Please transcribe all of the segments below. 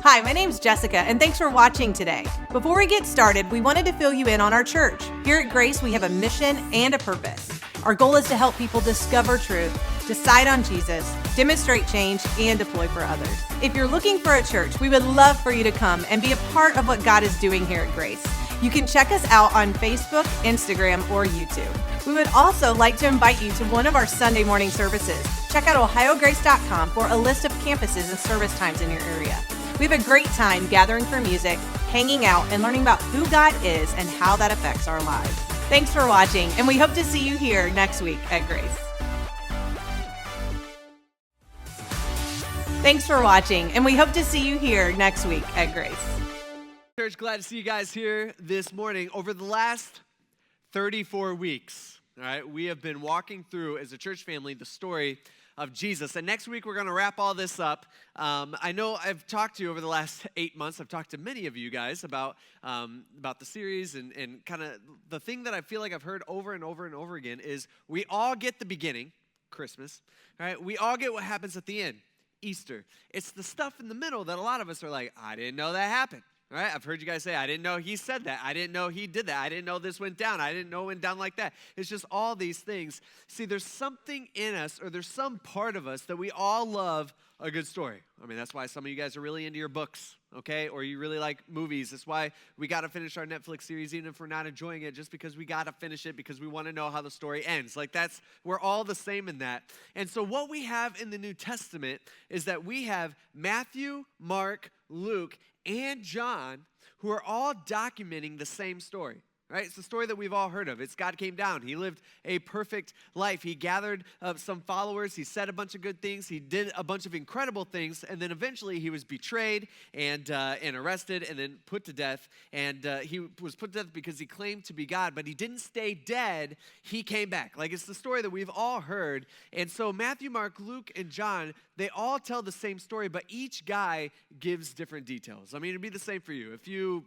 Hi, my name's Jessica, and thanks for watching today. Before we get started, we wanted to fill you in on our church. Here at Grace, we have a mission and a purpose. Our goal is to help people discover truth, decide on Jesus, demonstrate change, and deploy for others. If you're looking for a church, we would love for you to come and be a part of what God is doing here at Grace. You can check us out on Facebook, Instagram, or YouTube. We would also like to invite you to one of our Sunday morning services. Check out ohiograce.com for a list of campuses and service times in your area. We have a great time gathering for music, hanging out, and learning about who God is and how that affects our lives. Thanks for watching, and we hope to see you here next week at Grace. Thanks for watching, and we hope to see you here next week at Grace. Church, glad to see you guys here this morning. Over the last 34 weeks, all right, we have been walking through, as a church family, the story of Jesus. And next week, we're going to wrap all this up. I know I've talked to you over the last 8 months. I've talked to many of you guys about the series, and kind of the thing that I feel like I've heard over and over and over again is we all get the beginning, Christmas, right? We all get what happens at the end, Easter. It's the stuff in the middle that a lot of us are like, I didn't know that happened. All right, I've heard you guys say, I didn't know he said that. I didn't know he did that. I didn't know this went down. I didn't know it went down like that. It's just all these things. See, there's something in us, or there's some part of us that we all love a good story. I mean, that's why some of you guys are really into your books, okay? Or you really like movies. That's why we got to finish our Netflix series, even if we're not enjoying it, just because we got to finish it because we want to know how the story ends. Like we're all the same in that. And so what we have in the New Testament is that we have Matthew, Mark, Luke, and John, who are all documenting the same story, right? It's the story that we've all heard of. It's God came down. He lived a perfect life. He gathered some followers. He said a bunch of good things. He did a bunch of incredible things. And then eventually he was betrayed and arrested and then put to death. And he was put to death because he claimed to be God, but he didn't stay dead. He came back. Like, it's the story that we've all heard. And so Matthew, Mark, Luke, and John, they all tell the same story, but each guy gives different details. I mean, it'd be the same for you. If you,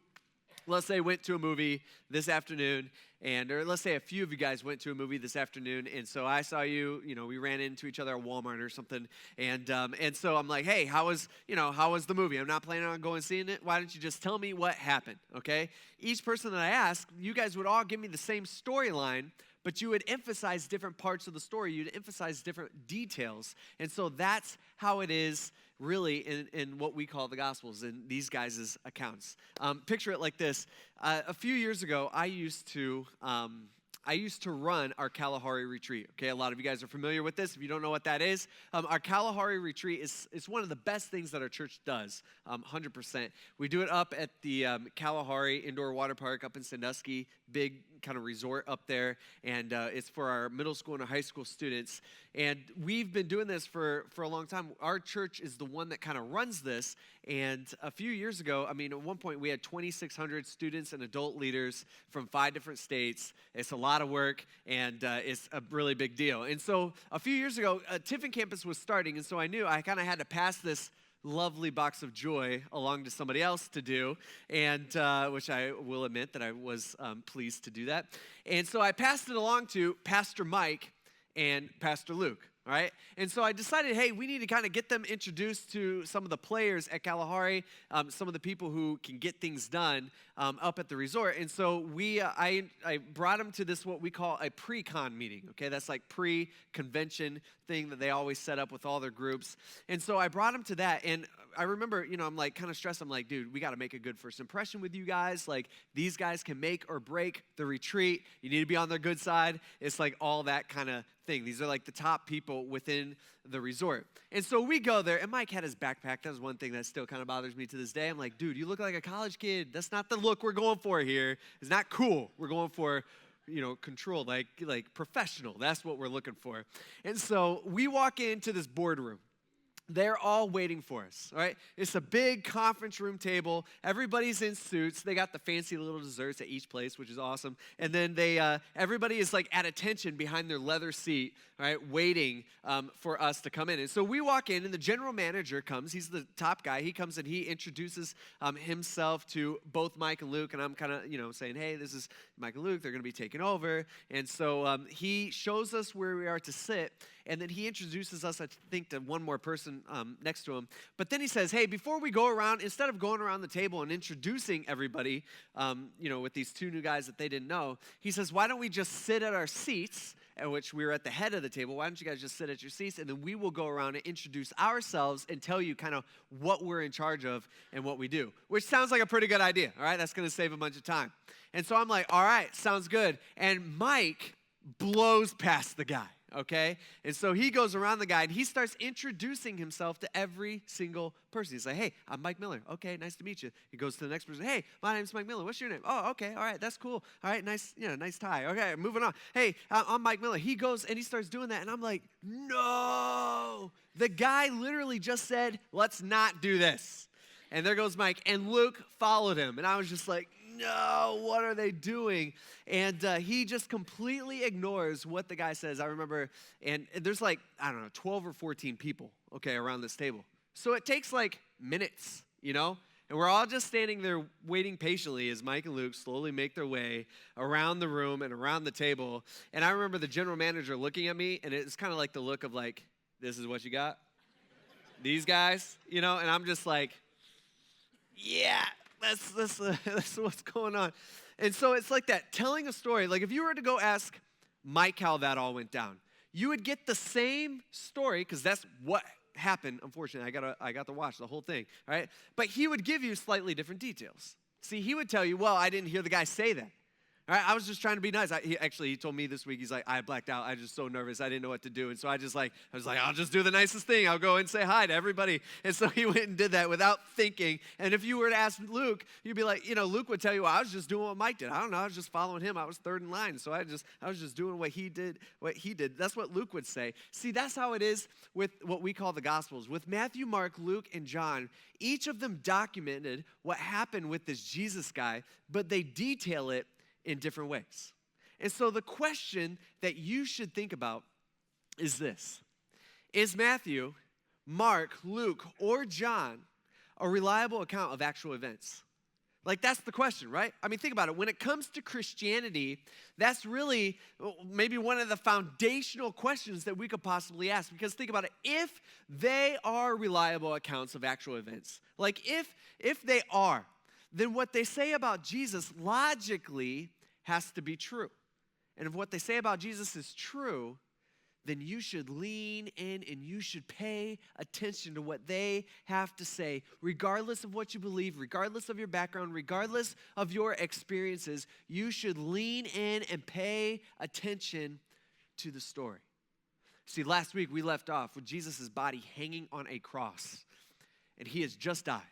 let's say, went to a movie this afternoon, or let's say a few of you guys went to a movie this afternoon, and so I saw you, we ran into each other at Walmart or something, and so I'm like, hey, how was the movie? I'm not planning on going and seeing it. Why don't you just tell me what happened, okay? Each person that I asked, you guys would all give me the same storyline, but you would emphasize different parts of the story. You'd emphasize different details. And so that's how it is really in what we call the Gospels, in these guys' accounts. Picture it like this. A few years ago, I used to run our Kalahari retreat. Okay, a lot of you guys are familiar with this. If you don't know what that is, our Kalahari retreat is one of the best things that our church does, 100%. We do it up at the Kalahari Indoor Water Park up in Sandusky, big kind of resort up there, and it's for our middle school and our high school students. And we've been doing this for a long time. Our church is the one that kind of runs this, and a few years ago, I mean, at one point we had 2,600 students and adult leaders from 5 different states. It's a lot of work, and it's a really big deal. And so a few years ago, Tiffin campus was starting, and so I knew I kind of had to pass this lovely box of joy along to somebody else to do, and which I will admit that I was pleased to do that. And so I passed it along to Pastor Mike and Pastor Luke. All right, and so I decided, hey, we need to kind of get them introduced to some of the players at Kalahari, some of the people who can get things done up at the resort. And so I brought them to this, what we call a pre-con meeting. Okay, that's like pre-convention thing that they always set up with all their groups. And so I brought them to that, and I remember, I'm like kind of stressed. I'm like, dude, we got to make a good first impression with you guys. Like, these guys can make or break the retreat. You need to be on their good side. It's like all that kind of thing. These are like the top people within the resort. And so we go there, and Mike had his backpack. That was one thing that still kind of bothers me to this day. I'm like, dude, you look like a college kid. That's not the look we're going for here. It's not cool. We're going for, control, like professional. That's what we're looking for. And so we walk into this boardroom. They're all waiting for us, all right? It's a big conference room table. Everybody's in suits. They got the fancy little desserts at each place, which is awesome. And then everybody is like at attention behind their leather seat, all right, waiting for us to come in. And so we walk in, and the general manager comes. He's the top guy. He comes and he introduces himself to both Mike and Luke. And I'm kind of, saying, hey, this is Mike and Luke. They're going to be taking over. And so he shows us where we are to sit. And then he introduces us, I think, to one more person person next to him. But then he says, hey, before we go around, instead of going around the table and introducing everybody, with these two new guys that they didn't know, he says, why don't we just sit at our seats, at which we were at the head of the table. Why don't you guys just sit at your seats, and then we will go around and introduce ourselves and tell you kind of what we're in charge of and what we do, which sounds like a pretty good idea, all right? That's going to save a bunch of time. And so I'm like, all right, sounds good. And Mike blows past the guy, okay? And so he goes around the guy, and he starts introducing himself to every single person. He's like, hey, I'm Mike Miller. Okay, nice to meet you. He goes to the next person. Hey, my name's Mike Miller. What's your name? Oh, okay, all right, that's cool. All right, nice tie. Okay, moving on. Hey, I'm Mike Miller. He goes, and he starts doing that, and I'm like, no. The guy literally just said, let's not do this. And there goes Mike, and Luke followed him, and I was just like, no, what are they doing? And he just completely ignores what the guy says. I remember, and there's like, 12 or 14 people, okay, around this table. So it takes like minutes, and we're all just standing there waiting patiently as Mike and Luke slowly make their way around the room and around the table. And I remember the general manager looking at me, and it's kind of like the look of like, this is what you got? These guys, and I'm just like, yeah. That's what's going on. And so it's like that, telling a story. Like if you were to go ask Mike how that all went down, you would get the same story, because that's what happened, unfortunately. I got to watch the whole thing, right? But he would give you slightly different details. See, he would tell you, well, I didn't hear the guy say that. All right, I was just trying to be nice. He told me this week, he's like, I blacked out. I was just so nervous. I didn't know what to do. And so I was like, I'll just do the nicest thing. I'll go and say hi to everybody. And so he went and did that without thinking. And if you were to ask Luke, you'd be like, Luke would tell you, well, I was just doing what Mike did. I don't know. I was just following him. I was third in line. So I was just doing what he did. That's what Luke would say. See, that's how it is with what we call the Gospels. With Matthew, Mark, Luke, and John, each of them documented what happened with this Jesus guy, but they detail it in different ways. And so the question that you should think about is this: is Matthew, Mark, Luke, or John a reliable account of actual events? Like, that's the question, right? I mean, think about it. When it comes to Christianity, that's really maybe one of the foundational questions that we could possibly ask. Because think about it. If they are reliable accounts of actual events, like if they are, then what they say about Jesus logically has to be true. And if what they say about Jesus is true, then you should lean in and you should pay attention to what they have to say, regardless of what you believe, regardless of your background, regardless of your experiences. You should lean in and pay attention to the story. See, last week we left off with Jesus' body hanging on a cross, and he has just died.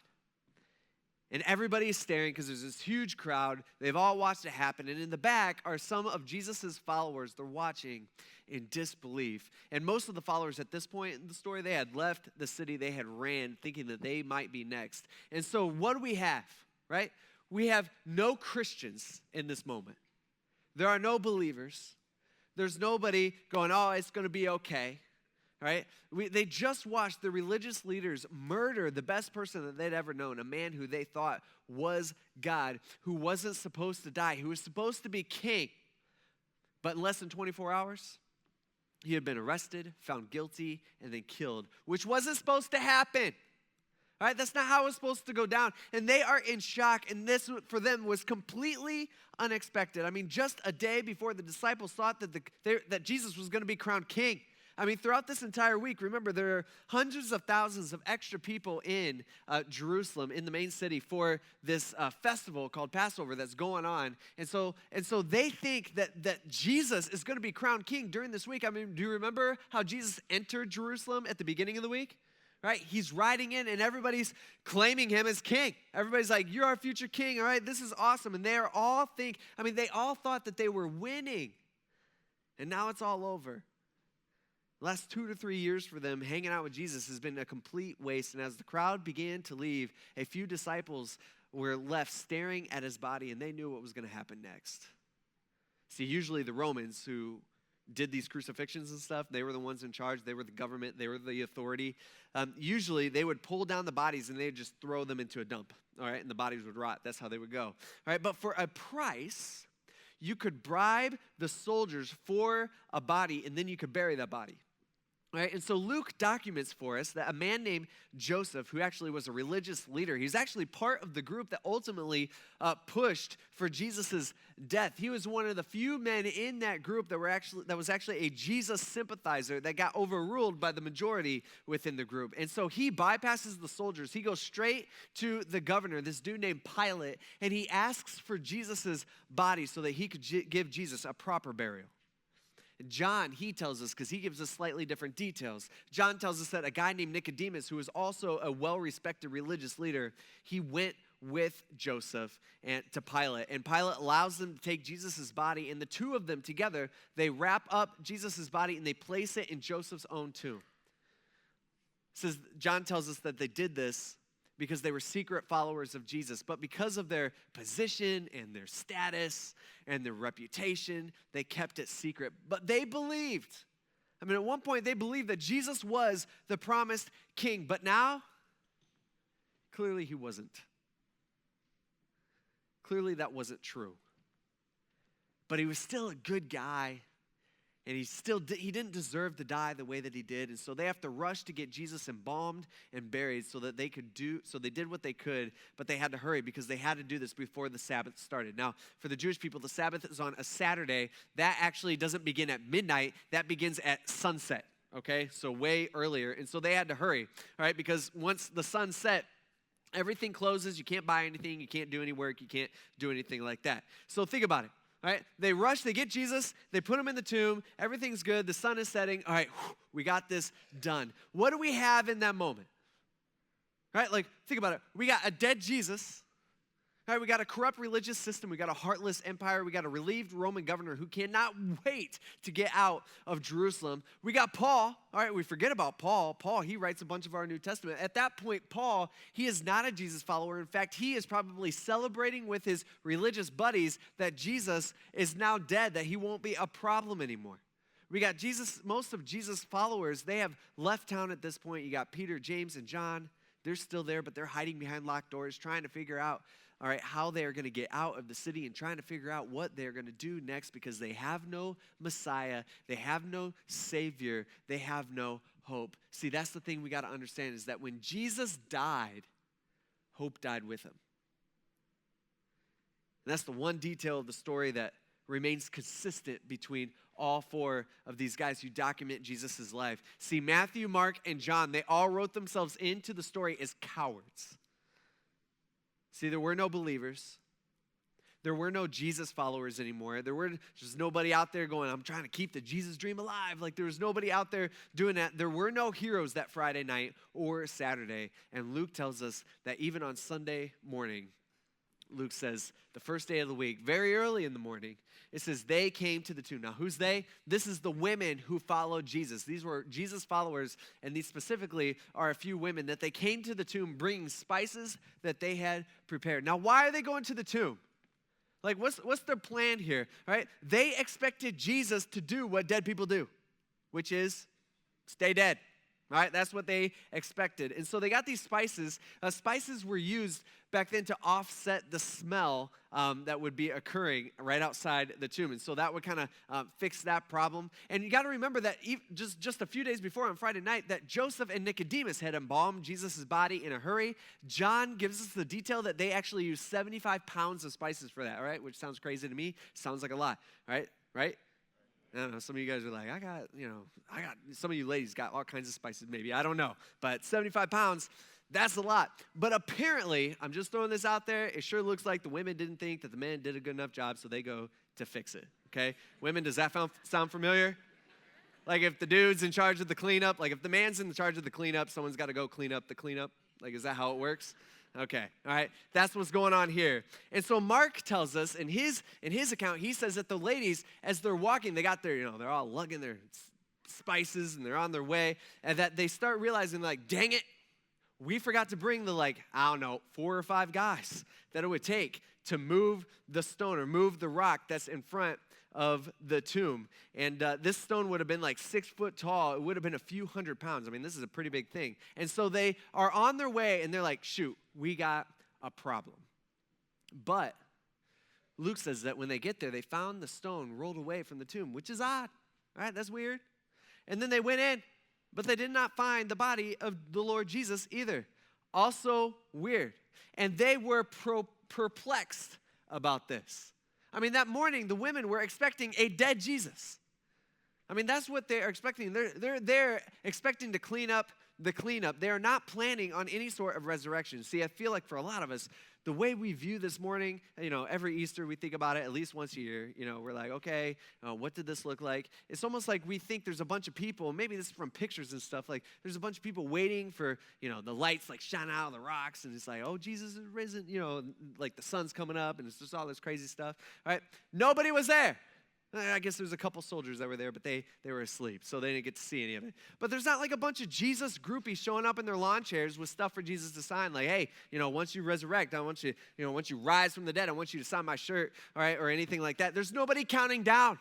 And everybody is staring because there's this huge crowd. They've all watched it happen. And in the back are some of Jesus' followers. They're watching in disbelief. And most of the followers at this point in the story, they had left the city. They had ran thinking that they might be next. And so what do we have, right? We have no Christians in this moment. There are no believers. There's nobody going, oh, it's going to be okay. Right? They just watched the religious leaders murder the best person that they'd ever known, a man who they thought was God, who wasn't supposed to die, who was supposed to be king. But in less than 24 hours, he had been arrested, found guilty, and then killed, which wasn't supposed to happen. All right? That's not how it was supposed to go down. And they are in shock, and this for them was completely unexpected. I mean, just a day before the disciples thought that Jesus was going to be crowned king. I mean, throughout this entire week, remember, there are hundreds of thousands of extra people in Jerusalem, in the main city, for this festival called Passover that's going on. And so they think that Jesus is going to be crowned king during this week. I mean, do you remember how Jesus entered Jerusalem at the beginning of the week? Right? He's riding in, and everybody's claiming him as king. Everybody's like, you're our future king, all right? This is awesome. And they all thought that they were winning. And now it's all over. The last 2 to 3 years for them hanging out with Jesus has been a complete waste. And as the crowd began to leave, a few disciples were left staring at his body, and they knew what was going to happen next. See, usually the Romans who did these crucifixions and stuff, they were the ones in charge. They were the government. They were the authority. Usually they would pull down the bodies and they'd just throw them into a dump, all right? And the bodies would rot. That's how they would go, all right? But for a price, you could bribe the soldiers for a body, and then you could bury that body. Right? And so Luke documents for us that a man named Joseph, who actually was a religious leader, he's actually part of the group that ultimately pushed for Jesus' death. He was one of the few men in that group that was actually a Jesus sympathizer that got overruled by the majority within the group. And so he bypasses the soldiers. He goes straight to the governor, this dude named Pilate, and he asks for Jesus' body so that he could give Jesus a proper burial. John, he tells us, because he gives us slightly different details. John tells us that a guy named Nicodemus, who was also a well-respected religious leader, he went with Joseph and to Pilate. And Pilate allows them to take Jesus' body, and the two of them together, they wrap up Jesus' body and they place it in Joseph's own tomb. John tells us that they did this because they were secret followers of Jesus. But because of their position and their status and their reputation, they kept it secret. But they believed. I mean, at one point, they believed that Jesus was the promised king. But now, clearly he wasn't. Clearly that wasn't true. But he was still a good guy. And he didn't deserve to die the way that he did. And so they have to rush to get Jesus embalmed and buried so they did what they could, but they had to hurry because they had to do this before the Sabbath started. Now, for the Jewish people, the Sabbath is on a Saturday. That actually doesn't begin at midnight. That begins at sunset, okay? So way earlier. And so they had to hurry, all right? Because once the sun set, everything closes. You can't buy anything. You can't do any work. You can't do anything like that. So think about it. All right, they rush, they get Jesus, they put him in the tomb, everything's good, the sun is setting. All right, we got this done. What do we have in that moment? Right, like, think about it. We got a dead Jesus. All right, we got a corrupt religious system. We got a heartless empire. We got a relieved Roman governor who cannot wait to get out of Jerusalem. We got Paul. All right, we forget about Paul. Paul, he writes a bunch of our New Testament. At that point, Paul, he is not a Jesus follower. In fact, he is probably celebrating with his religious buddies that Jesus is now dead, that he won't be a problem anymore. We got Jesus, most of Jesus' followers, they have left town at this point. You got Peter, James, and John. They're still there, but they're hiding behind locked doors, trying to figure out, all right, how they are going to get out of the city and trying to figure out what they're going to do next because they have no Messiah, they have no Savior, they have no hope. See, that's the thing we got to understand is that when Jesus died, hope died with him. And that's the one detail of the story that remains consistent between all four of these guys who document Jesus' life. See, Matthew, Mark, and John, they all wrote themselves into the story as cowards. See, there were no believers. There were no Jesus followers anymore. There were just nobody out there going, I'm trying to keep the Jesus dream alive. Like there was nobody out there doing that. There were no heroes that Friday night or Saturday. And Luke tells us that even on Sunday morning, Luke says the first day of the week, very early in the morning, it says they came to the tomb. Now, who's they? This is the women who followed Jesus. These were Jesus followers, and these specifically are a few women that they came to the tomb bringing spices that they had prepared. Now, why are they going to the tomb? Like, what's their plan here, right? They expected Jesus to do what dead people do, which is stay dead. All right, that's what they expected. And so they got these spices. Spices were used back then to offset the smell that would be occurring right outside the tomb. And so that would kind of fix that problem. And you got to remember that just a few days before on Friday night that Joseph and Nicodemus had embalmed Jesus' body in a hurry. John gives us the detail that they actually used 75 pounds of spices for that, all right, which sounds crazy to me. Sounds like a lot, right? I don't know, some of you guys are like, some of you ladies got all kinds of spices maybe, I don't know. But 75 pounds, that's a lot. But apparently, I'm just throwing this out there, it sure looks like the women didn't think that the men did a good enough job, so they go to fix it, okay? Women, does that sound familiar? Like if the dude's in charge of the cleanup, like if the man's in charge of the cleanup, someone's got to go clean up the cleanup. Like, is that how it works? Okay, all right, that's what's going on here. And so Mark tells us in his account, he says that the ladies, as they're walking, they got their, they're all lugging their spices and they're on their way, and that they start realizing like, dang it, we forgot to bring the 4 or 5 guys that it would take to move the stone or move the rock that's in front of the tomb. And this stone would have been like 6 foot tall. It would have been a few hundred pounds. I mean, this is a pretty big thing. And so they are on their way and they're like, shoot, we got a problem. But Luke says that when they get there, they found the stone rolled away from the tomb, which is odd, right? That's weird. And then they went in, but they did not find the body of the Lord Jesus either. Also weird. And they were perplexed about this. I mean, that morning, the women were expecting a dead Jesus. I mean, that's what they're expecting. They're expecting to clean up the cleanup. They are not planning on any sort of resurrection. See, I feel like for a lot of us, the way we view this morning, every Easter we think about it at least once a year. We're like, okay, what did this look like? It's almost like we think there's a bunch of people, maybe this is from pictures and stuff, like there's a bunch of people waiting for, the lights like shine out of the rocks, and it's like, oh, Jesus is risen, like the sun's coming up, and it's just all this crazy stuff. All right, nobody was there. I guess there's a couple soldiers that were there, but they were asleep, so they didn't get to see any of it. But there's not like a bunch of Jesus groupies showing up in their lawn chairs with stuff for Jesus to sign, like, hey, once you resurrect, I want you, once you rise from the dead, I want you to sign my shirt, all right, or anything like that. There's nobody counting down.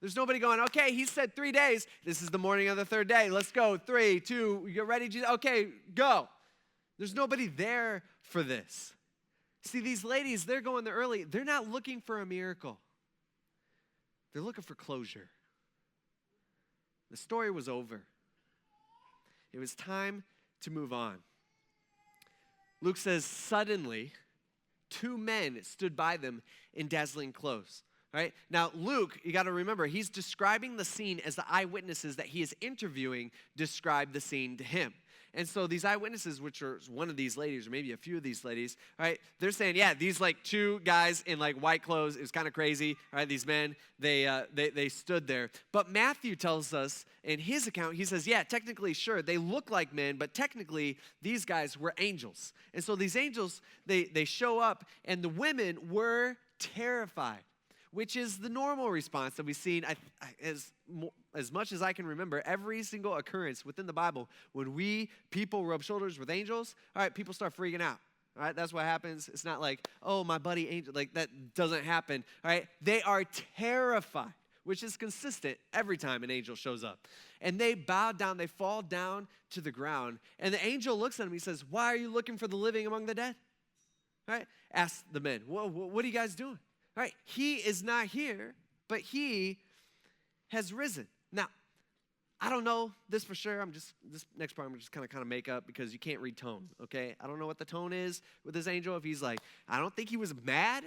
There's nobody going, okay, he said 3 days. This is the morning of the third day. Let's go. 3, 2, you're ready, Jesus? Okay, go. There's nobody there for this. See, these ladies, they're going there early. They're not looking for a miracle. They're looking for closure. The story was over. It was time to move on. Luke says, suddenly, 2 men stood by them in dazzling clothes. Right? Now, Luke, you got to remember, he's describing the scene as the eyewitnesses that he is interviewing describe the scene to him. And so these eyewitnesses, which are one of these ladies, or maybe a few of these ladies, right, they're saying, yeah, these like 2 guys in like white clothes, it was kind of crazy, right, these men, they stood there. But Matthew tells us in his account, he says, yeah, technically, sure, they look like men, but technically, these guys were angels. And so these angels, they show up, and the women were terrified, which is the normal response that we've seen as much as I can remember, every single occurrence within the Bible, when people rub shoulders with angels, all right, people start freaking out. All right, that's what happens. It's not like, oh, my buddy angel, like that doesn't happen. All right, they are terrified, which is consistent every time an angel shows up. And they bow down, they fall down to the ground, and the angel looks at them, he says, why are you looking for the living among the dead? All right, ask the men, well, what are you guys doing? All right, he is not here, but he has risen. Now, I don't know this for sure. This next part I'm just kind of make up because you can't read tone, okay? I don't know what the tone is with this angel. If he's like, I don't think he was mad,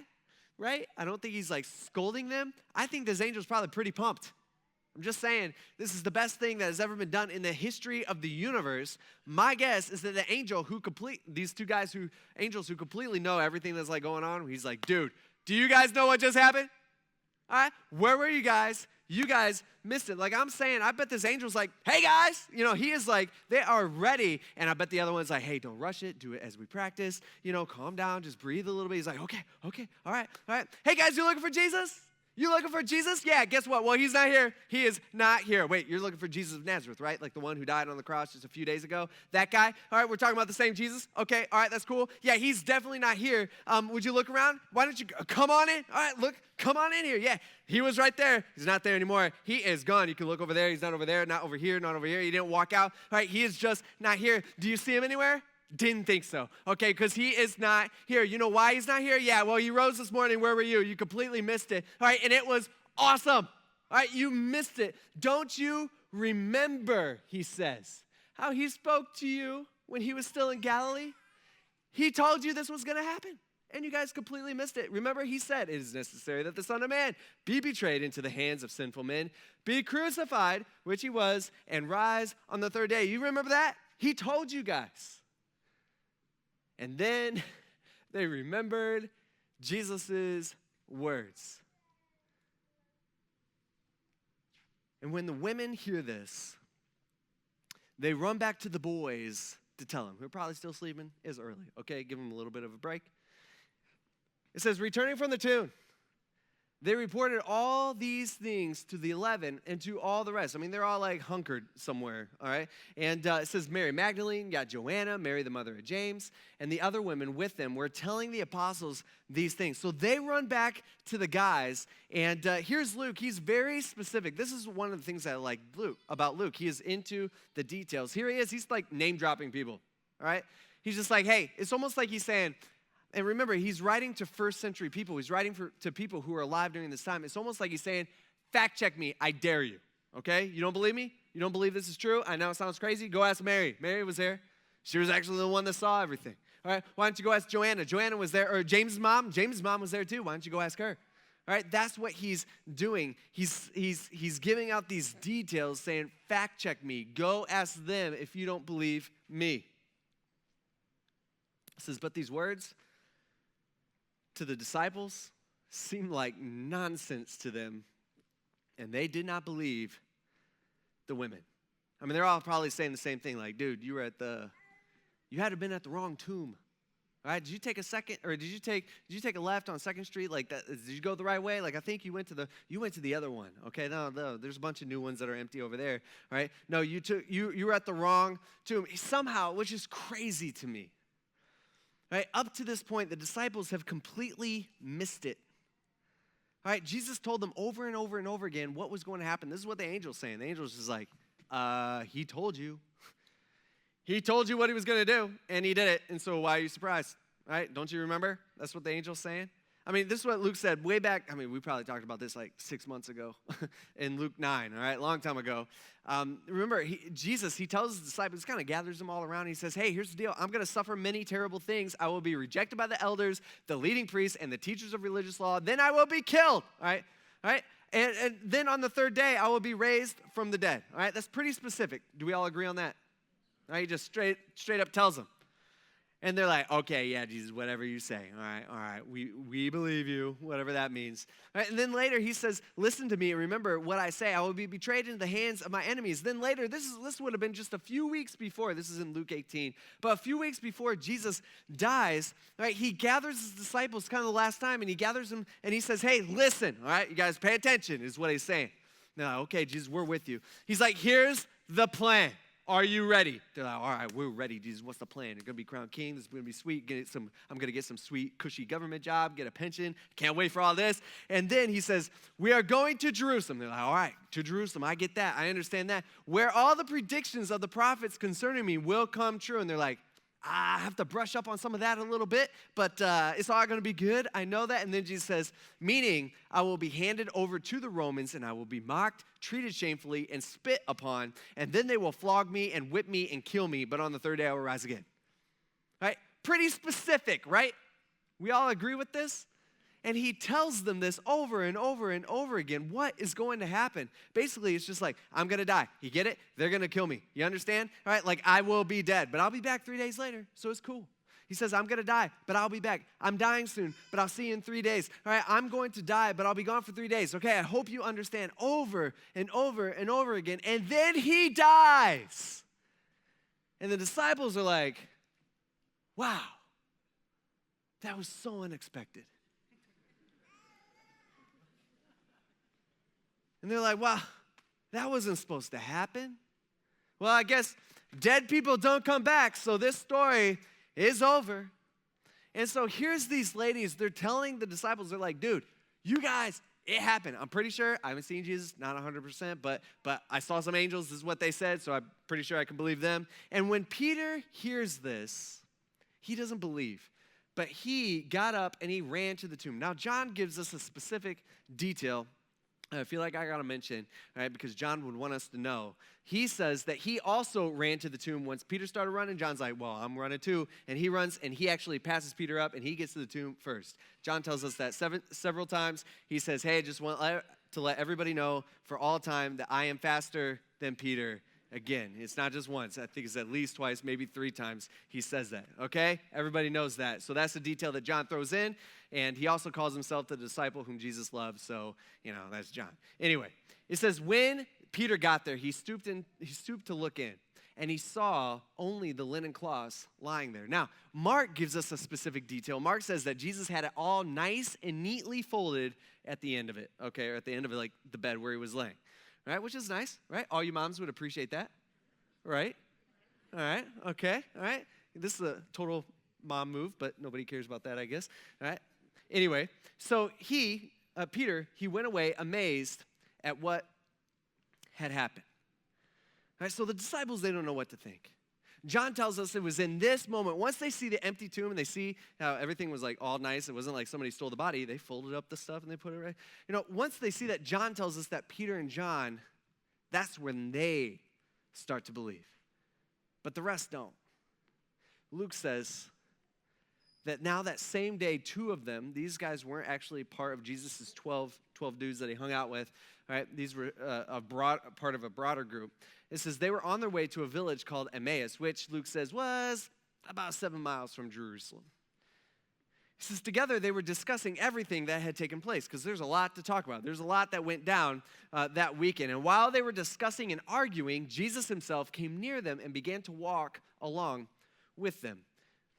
right? I don't think he's like scolding them. I think this angel's probably pretty pumped. I'm just saying, this is the best thing that has ever been done in the history of the universe. My guess is that the angel these 2 guys angels who completely know everything that's like going on, he's like, dude, do you guys know what just happened? All right, where were you guys? You guys missed it. Like I'm saying, I bet this angel's like, hey guys, he is like, they are ready. And I bet the other one's like, hey, don't rush it. Do it as we practice. Calm down, just breathe a little bit. He's like, okay, all right. Hey guys, you looking for Jesus? You looking for Jesus? Yeah, guess what? Well, he's not here. He is not here. Wait, you're looking for Jesus of Nazareth, right? Like the one who died on the cross just a few days ago? That guy? All right, we're talking about the same Jesus? Okay, all right, that's cool. Yeah, he's definitely not here. Would you look around? Why don't you come on in? All right, look, come on in here. Yeah, he was right there. He's not there anymore. He is gone. You can look over there. He's not over there, not over here, not over here. He didn't walk out. All right, he is just not here. Do you see him anywhere? Didn't think so. Okay, because he is not here. You know why he's not here? Yeah, well, you rose this morning. Where were you? You completely missed it. All right, and it was awesome. All right, you missed it. Don't you remember, he says, how he spoke to you when he was still in Galilee? He told you this was going to happen, and you guys completely missed it. Remember, he said, it is necessary that the Son of Man be betrayed into the hands of sinful men, be crucified, which he was, and rise on the 3rd day. You remember that? He told you guys. And then they remembered Jesus' words. And when the women hear this, they run back to the boys to tell them, who are probably still sleeping. It's early, okay? Give them a little bit of a break. It says, returning from the tomb, they reported all these things to the 11 and to all the rest. I mean, they're all like hunkered somewhere, all right? And it says Mary Magdalene, got Joanna, Mary the mother of James, and the other women with them were telling the apostles these things. So they run back to the guys, and here's Luke. He's very specific. This is one of the things I like about Luke. He is into the details. Here he is. He's like name-dropping people, all right? He's just like, hey, it's almost like he's saying, and remember, he's writing to first century people. He's writing to people who are alive during this time. It's almost like he's saying, fact check me, I dare you. okay? You don't believe me? You don't believe this is true? I know it sounds crazy. Go ask Mary. Mary was there. She was actually the one that saw everything. All right, why don't you go ask Joanna? Joanna was there, or James' mom. James' mom was there too. Why don't you go ask her? All right, that's what he's doing. He's giving out these details saying, fact check me. Go ask them if you don't believe me. It says, but these words to the disciples seemed like nonsense to them, and they did not believe the women. I mean, they're all probably saying the same thing, like, dude, you had to have been at the wrong tomb. All right, did you take a second, or did you take a left on 2nd Street? Like that, did you go the right way? Like, I think you went to the other one. Okay, no, there's a bunch of new ones that are empty over there. All right, no, you were at the wrong tomb. Somehow, which is crazy to me. All right, up to this point, the disciples have completely missed it. All right, Jesus told them over and over and over again what was going to happen. This is what the angel's saying. The angel's just like, he told you. He told you what he was going to do, and he did it, and so why are you surprised? All right, don't you remember? That's what the angel's saying. I mean, this is what Luke said way back. I mean, we probably talked about this like 6 months ago in Luke 9, all right, long time ago. Remember, Jesus tells his disciples, kind of gathers them all around. He says, hey, here's the deal. I'm going to suffer many terrible things. I will be rejected by the elders, the leading priests, and the teachers of religious law. Then I will be killed, all right? All right? And then on the 3rd day, I will be raised from the dead, all right? That's pretty specific. Do we all agree on that? All right, he just straight up tells them. And they're like, okay, yeah, Jesus, whatever you say. All right, we believe you, whatever that means. All right, and then later he says, listen to me and remember what I say. I will be betrayed into the hands of my enemies. Then later, this would have been just a few weeks before. This is in Luke 18. But a few weeks before Jesus dies, right, he gathers his disciples kind of the last time, and he gathers them, and he says, hey, listen, all right, you guys pay attention is what he's saying. Now, okay, Jesus, we're with you. He's like, here's the plan. Are you ready? They're like, all right, we're ready, Jesus. What's the plan? You're going to be crowned king. This is going to be sweet. I'm going to get some sweet, cushy government job, get a pension. Can't wait for all this. And then he says, we are going to Jerusalem. They're like, all right, to Jerusalem. I get that. I understand that. Where all the predictions of the prophets concerning me will come true. And they're like, I have to brush up on some of that a little bit, but it's all going to be good. I know that. And then Jesus says, meaning I will be handed over to the Romans, and I will be mocked, treated shamefully, and spit upon, and then they will flog me and whip me and kill me, but on the 3rd day I will rise again. Right? Pretty specific, right? We all agree with this? And he tells them this over and over and over again. What is going to happen? Basically, it's just like, I'm going to die. You get it? They're going to kill me. You understand? All right, like I will be dead, but I'll be back 3 days later, so it's cool. He says, I'm going to die, but I'll be back. I'm dying soon, but I'll see you in 3 days. All right, I'm going to die, but I'll be gone for 3 days. Okay, I hope you understand over and over and over again. And then he dies. And the disciples are like, wow, that was so unexpected. And they're like, well, that wasn't supposed to happen. Well, I guess dead people don't come back, so this story is over. And so here's these ladies. They're telling the disciples, they're like, dude, you guys, it happened. I'm pretty sure. I haven't seen Jesus, not 100%, but I saw some angels. This is what they said, so I'm pretty sure I can believe them. And when Peter hears this, he doesn't believe. But he got up and he ran to the tomb. Now, John gives us a specific detail I feel like I got to mention, right, because John would want us to know. He says that he also ran to the tomb once Peter started running. John's like, well, I'm running too. And he runs, and he actually passes Peter up, and he gets to the tomb first. John tells us that several times. He says, hey, I just want to let everybody know for all time that I am faster than Peter. Again, it's not just once. I think it's at least twice, maybe 3 times he says that, okay? Everybody knows that. So that's the detail that John throws in. And he also calls himself the disciple whom Jesus loved. So, that's John. Anyway, it says when Peter got there, he stooped to look in. And he saw only the linen cloths lying there. Now, Mark gives us a specific detail. Mark says that Jesus had it all nice and neatly folded at the end of it, okay? Or at the end of it, like the bed where he was laying. Right, which is nice, right? All you moms would appreciate that, right? All right, okay, all right. This is a total mom move, but nobody cares about that, I guess. All right. Anyway, so Peter, he went away amazed at what had happened. All right, so the disciples, they don't know what to think. John tells us it was in this moment, once they see the empty tomb and they see how everything was like all nice, it wasn't like somebody stole the body, they folded up the stuff and they put it right. Once they see that, John tells us that Peter and John, That's when they start to believe. But the rest don't. Luke says that now that same day, two of them, these guys weren't actually part of Jesus' 12 dudes that he hung out with. All right, these were part of a broader group. It says they were on their way to a village called Emmaus, which Luke says was about 7 miles from Jerusalem. He says together they were discussing everything that had taken place, because there's a lot to talk about. There's a lot that went down that weekend. And while they were discussing and arguing, Jesus himself came near them and began to walk along with them.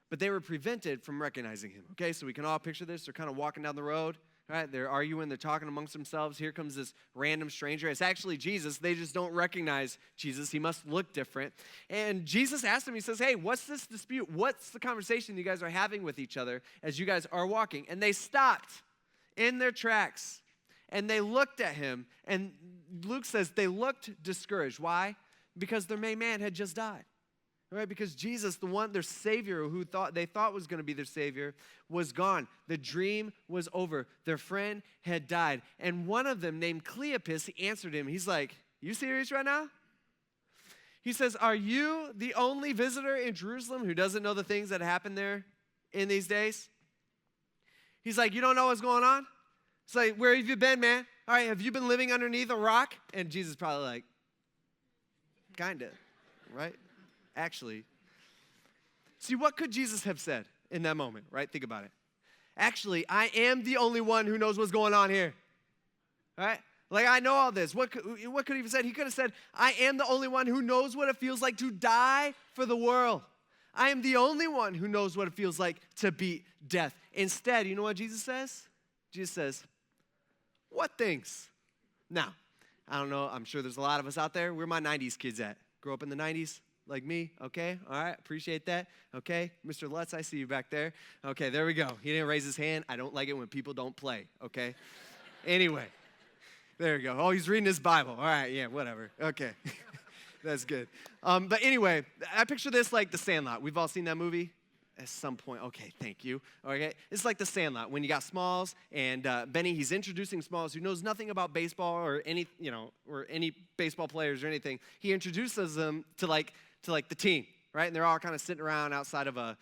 But they were prevented from recognizing him. Okay, so we can all picture this. They're kind of walking down the road. Right? They're arguing, they're talking amongst themselves. Here comes this random stranger. It's actually Jesus. They just don't recognize Jesus. He must look different. And Jesus asked them, he says, hey, what's this dispute? What's the conversation you guys are having with each other as you guys are walking? And they stopped in their tracks, and they looked at him. And Luke says they looked discouraged. Why? Because their main man had just died. Right, because Jesus, the one, their Savior, who they thought was going to be their Savior, was gone. The dream was over. Their friend had died. And one of them, named Cleopas, he answered him. He's like, you serious right now? He says, are you the only visitor in Jerusalem who doesn't know the things that happen there in these days? He's like, you don't know what's going on? It's like, where have you been, man? All right, have you been living underneath a rock? And Jesus probably like, kind of, right? Actually, see, what could Jesus have said in that moment, right? Think about it. Actually, I am the only one who knows what's going on here, right? Like, I know all this. What could he have said? He could have said, I am the only one who knows what it feels like to die for the world. I am the only one who knows what it feels like to beat death. Instead, you know what Jesus says? Jesus says, what things? Now, I don't know. I'm sure there's a lot of us out there. Where my 90s kids at? Grew up in the 90s? Like me, okay, all right, appreciate that, okay. Mr. Lutz, I see you back there. Okay, there we go. He didn't raise his hand. I don't like it when people don't play, okay. Anyway, there we go. Oh, he's reading his Bible. All right, yeah, whatever, okay. That's good. But anyway, I picture this like The Sandlot. We've all seen that movie at some point. Okay, thank you. Okay, it's like The Sandlot when you got Smalls and Benny. He's introducing Smalls, who knows nothing about baseball or any baseball players or anything. He introduces them to the team, right? And they're all kind of sitting around outside of a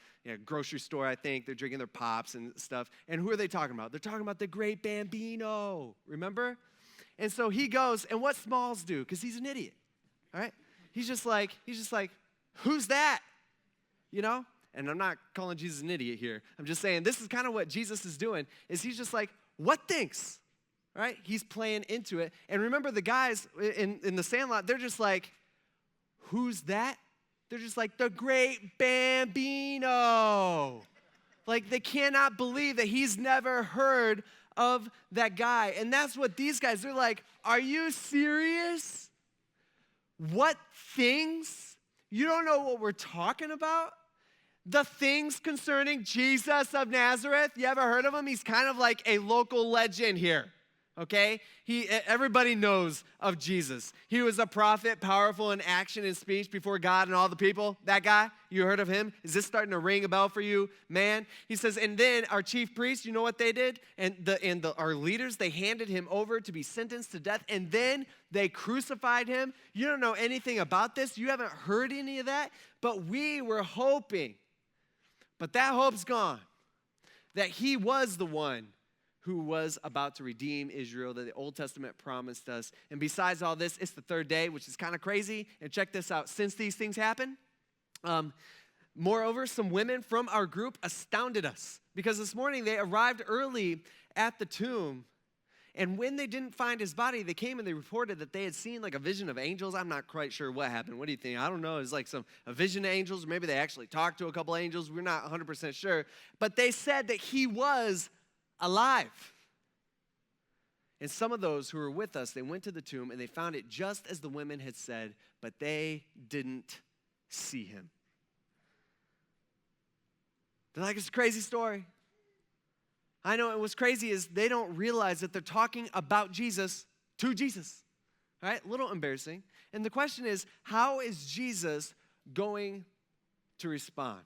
grocery store, I think. They're drinking their pops and stuff. And who are they talking about? They're talking about the great Bambino, remember? And so he goes, and what Smalls do? Because he's an idiot, all right? He's just like, who's that? You know? And I'm not calling Jesus an idiot here. I'm just saying this is kind of what Jesus is doing, is he's just like, what thinks? Right? He's playing into it. And remember the guys in the Sandlot, they're just like, who's that? They're just like, the great Bambino. Like, they cannot believe that he's never heard of that guy. And that's what these guys, they're like, are you serious? What things? You don't know what we're talking about? The things concerning Jesus of Nazareth. You ever heard of him? He's kind of like a local legend here. Okay? Everybody knows of Jesus. He was a prophet, powerful in action and speech before God and all the people. That guy, you heard of him? Is this starting to ring a bell for you, man? He says, and then our chief priests, you know what they did? And our leaders, they handed him over to be sentenced to death, and then they crucified him. You don't know anything about this. You haven't heard any of that, but we were hoping. But that hope's gone, that he was the one who was about to redeem Israel, that the Old Testament promised us. And besides all this, it's the third day, which is kind of crazy. And check this out. Since these things happened, moreover, some women from our group astounded us, because this morning they arrived early at the tomb. And when they didn't find his body, they came and they reported that they had seen like a vision of angels. I'm not quite sure what happened. What do you think? I don't know. It's like a vision of angels, or maybe they actually talked to a couple angels. We're not 100% sure. But they said that he was alive. And some of those who were with us, they went to the tomb and they found it just as the women had said, but they didn't see him. They're like, it's a crazy story. I know, and what's crazy is they don't realize that they're talking about Jesus to Jesus. All right, a little embarrassing. And the question is, how is Jesus going to respond?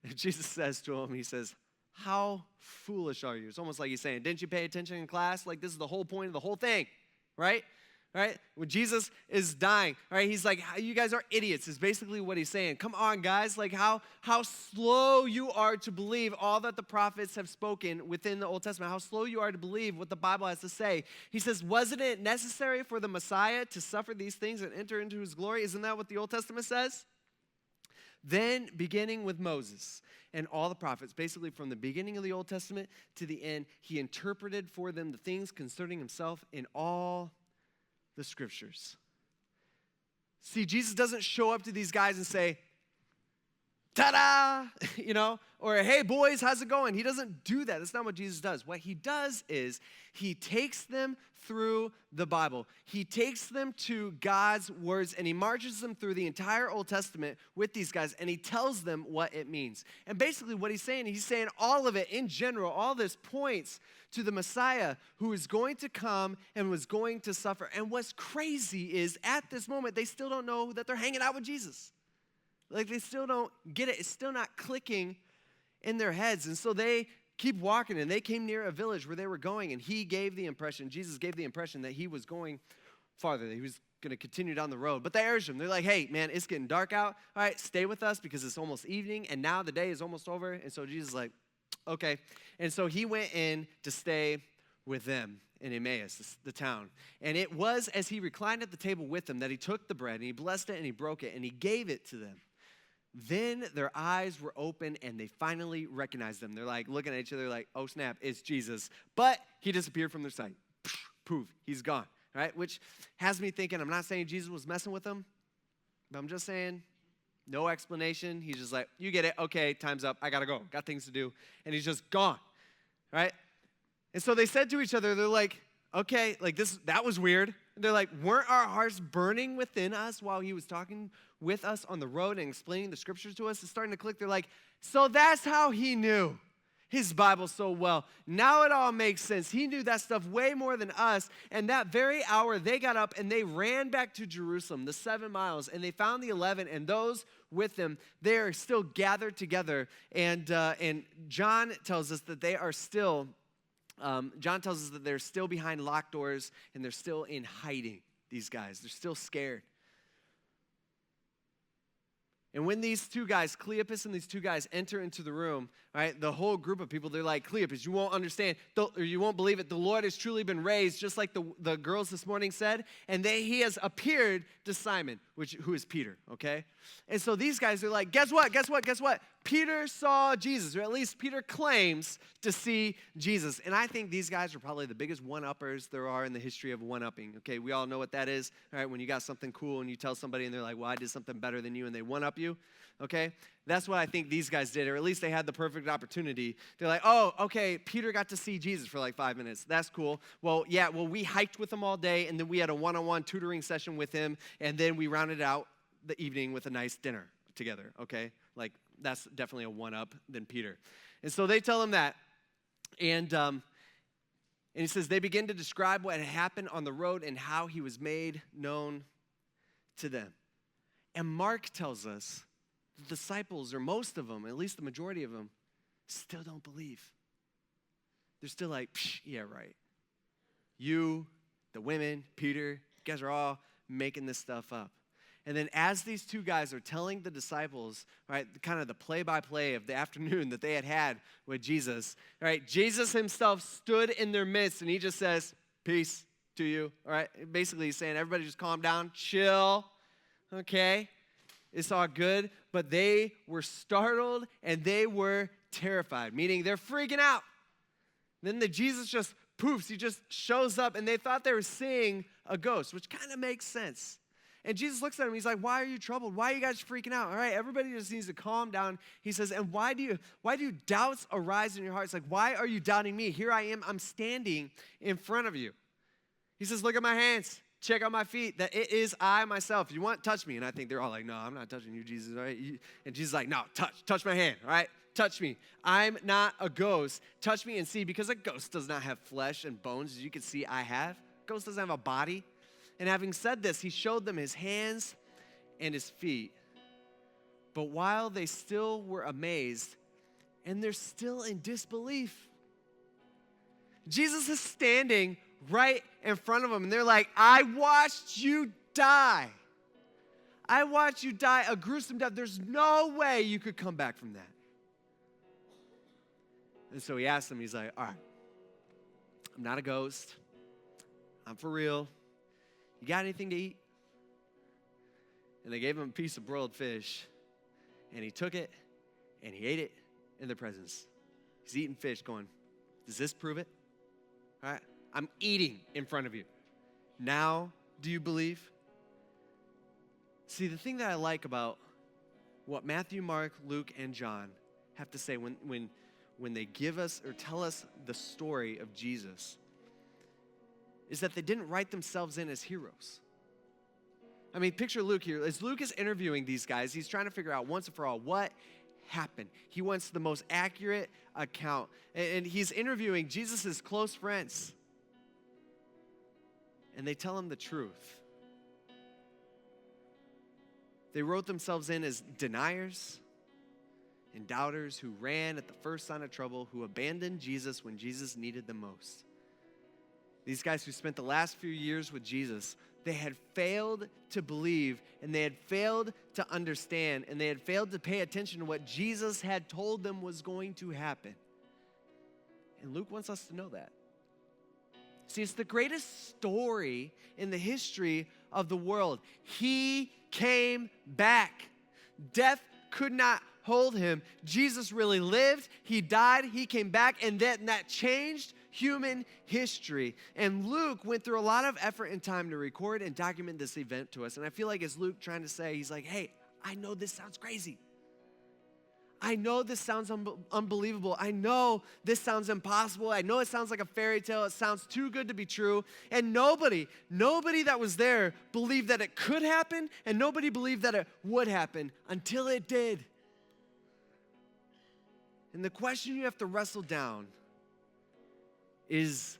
And Jesus says to him, he says, how foolish are you? It's almost like he's saying, didn't you pay attention in class? Like, this is the whole point of the whole thing, right? right? When Jesus is dying, all right, he's like, you guys are idiots, is basically what he's saying. Come on, guys, like how slow you are to believe all that the prophets have spoken within the Old Testament, how slow you are to believe what the Bible has to say. He says, wasn't it necessary for the Messiah to suffer these things and enter into his glory? Isn't that what the Old Testament says? Then, beginning with Moses and all the prophets, basically from the beginning of the Old Testament to the end, he interpreted for them the things concerning himself in all the scriptures. See, Jesus doesn't show up to these guys and say, ta-da, or hey, boys, how's it going? He doesn't do that. That's not what Jesus does. What he does is he takes them through the Bible. He takes them to God's words, and he marches them through the entire Old Testament with these guys, and he tells them what it means. And basically what he's saying all of it in general, all this points to the Messiah who is going to come and was going to suffer. And what's crazy is at this moment, they still don't know that they're hanging out with Jesus. Like, they still don't get it. It's still not clicking in their heads. And so they keep walking, and they came near a village where they were going, and Jesus gave the impression that he was going farther, that he was going to continue down the road. But they urged him. They're like, hey, man, it's getting dark out. All right, stay with us because it's almost evening, and now the day is almost over. And so Jesus is like, okay. And so he went in to stay with them in Emmaus, the town. And it was as he reclined at the table with them that he took the bread, and he blessed it, and he broke it, and he gave it to them. Then their eyes were open, and they finally recognized them. They're like looking at each other like, oh, snap, it's Jesus. But he disappeared from their sight. Poof, he's gone, right? Which has me thinking, I'm not saying Jesus was messing with them, but I'm just saying no explanation. He's just like, you get it. Okay, time's up. I got to go. Got things to do. And he's just gone, right? And so they said to each other, they're like, okay, like that was weird. They're like, weren't our hearts burning within us while he was talking with us on the road and explaining the scriptures to us? It's starting to click. They're like, so that's how he knew his Bible so well. Now it all makes sense. He knew that stuff way more than us. And that very hour, they got up and they ran back to Jerusalem, the 7 miles, and they found the 11 and those with them. They are still gathered together. And John tells us that they are still John tells us that they're still behind locked doors and they're still in hiding, these guys. They're still scared. And when these two guys, Cleopas and these two guys, enter into the room, right, the whole group of people, they're like, Cleopas, you won't understand, or you won't believe it. The Lord has truly been raised, just like the girls this morning said. And he has appeared to Simon, who is Peter, okay? And so these guys are like, guess what? Peter saw Jesus, or at least Peter claims to see Jesus. And I think these guys are probably the biggest one-uppers there are in the history of one-upping. Okay, we all know what that is, all right? When you got something cool and you tell somebody and they're like, well, I did something better than you, and they one-up you, okay? That's what I think these guys did, or at least they had the perfect opportunity. They're like, oh, okay, Peter got to see Jesus for like 5 minutes. That's cool. Well, we hiked with him all day, and then we had a one-on-one tutoring session with him, and then we rounded out the evening with a nice dinner together, okay? Like, that's definitely a one-up than Peter. And so they tell him that. And he says, they begin to describe what had happened on the road and how he was made known to them. And Mark tells us the disciples, or most of them, at least the majority of them, still don't believe. They're still like, yeah, right. You, the women, Peter, you guys are all making this stuff up. And then as these two guys are telling the disciples, right, kind of the play-by-play of the afternoon that they had with Jesus, right, Jesus himself stood in their midst, and he just says, peace to you, all right? Basically, he's saying, everybody just calm down, chill, okay? It's all good. But they were startled, and they were terrified, meaning they're freaking out. Then Jesus just poofs. He just shows up, and they thought they were seeing a ghost, which kind of makes sense. And Jesus looks at him. He's like, why are you troubled? Why are you guys freaking out? All right, everybody just needs to calm down. He says, and why do doubts arise in your hearts? Like, why are you doubting me? Here I am. I'm standing in front of you. He says, look at my hands. Check out my feet. That it is I myself. If you want, touch me. And I think they're all like, no, I'm not touching you, Jesus. All right? And Jesus is like, no, touch my hand. All right? Touch me. I'm not a ghost. Touch me and see, because a ghost does not have flesh and bones, as you can see I have. A ghost doesn't have a body. And having said this, he showed them his hands and his feet. But while they still were amazed, and they're still in disbelief, Jesus is standing right in front of them. And they're like, I watched you die. I watched you die a gruesome death. There's no way you could come back from that. And so he asked them, he's like, all right, I'm not a ghost. I'm for real. You got anything to eat? And they gave him a piece of broiled fish. And he took it and he ate it in their presence. He's eating fish going, does this prove it? All right, I'm eating in front of you. Now, do you believe? See, the thing that I like about what Matthew, Mark, Luke, and John have to say when they give us or tell us the story of Jesus is that they didn't write themselves in as heroes. I mean, picture Luke here. As Luke is interviewing these guys, he's trying to figure out once and for all what happened. He wants the most accurate account. And he's interviewing Jesus' close friends. And they tell him the truth. They wrote themselves in as deniers and doubters who ran at the first sign of trouble, who abandoned Jesus when Jesus needed them most. These guys who spent the last few years with Jesus, they had failed to believe, and they had failed to understand, and they had failed to pay attention to what Jesus had told them was going to happen. And Luke wants us to know that. See, it's the greatest story in the history of the world. He came back. Death could not hold him. Jesus really lived. He died. He came back, and that changed human history. And Luke went through a lot of effort and time to record and document this event to us. And I feel like it's Luke trying to say, he's like, hey, I know this sounds crazy. I know this sounds unbelievable. I know this sounds impossible. I know it sounds like a fairy tale. It sounds too good to be true. And nobody that was there believed that it could happen, and nobody believed that it would happen until it did. And the question you have to wrestle down is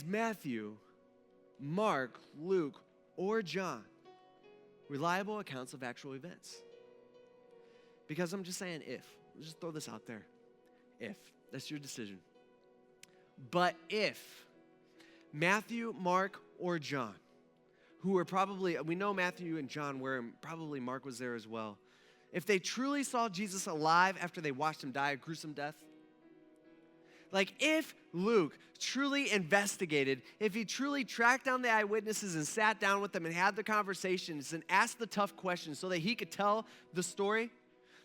Matthew, Mark, Luke, or John reliable accounts of actual events? Because I'm just saying if. Let's just throw this out there. If. That's your decision. But if Matthew, Mark, or John, who were probably, we know Matthew and John were, and probably Mark was there as well, if they truly saw Jesus alive after they watched him die a gruesome death, like if Luke truly investigated, if he truly tracked down the eyewitnesses and sat down with them and had the conversations and asked the tough questions so that he could tell the story,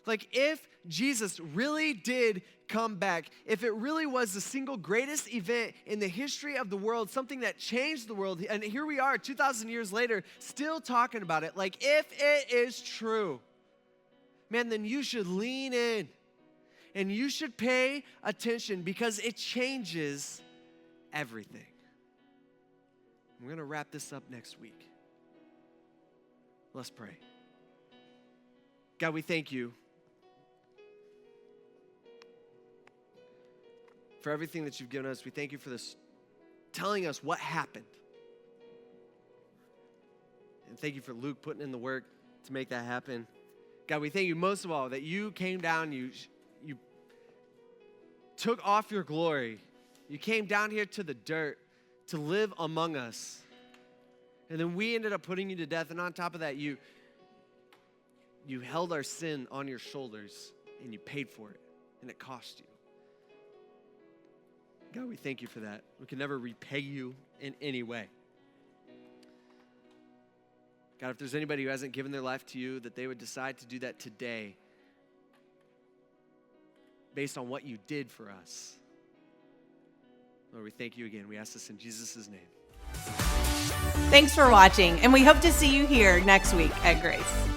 like if Jesus really did come back, if it really was the single greatest event in the history of the world, something that changed the world, and here we are 2,000 years later still talking about it, like if it is true, man, then you should lean in and you should pay attention because it changes everything. We're going to wrap this up next week. Let's pray. God, we thank you for everything that you've given us. We thank you for this, telling us what happened. And thank you for Luke putting in the work to make that happen. God, we thank you most of all that you came down, you took off your glory. You came down here to the dirt to live among us. And then we ended up putting you to death. And on top of that, you held our sin on your shoulders and you paid for it. And it cost you. God, we thank you for that. We can never repay you in any way. God, if there's anybody who hasn't given their life to you, that they would decide to do that today based on what you did for us. Lord, we thank you again. We ask this in Jesus' name. Thanks for watching, and we hope to see you here next week at Grace.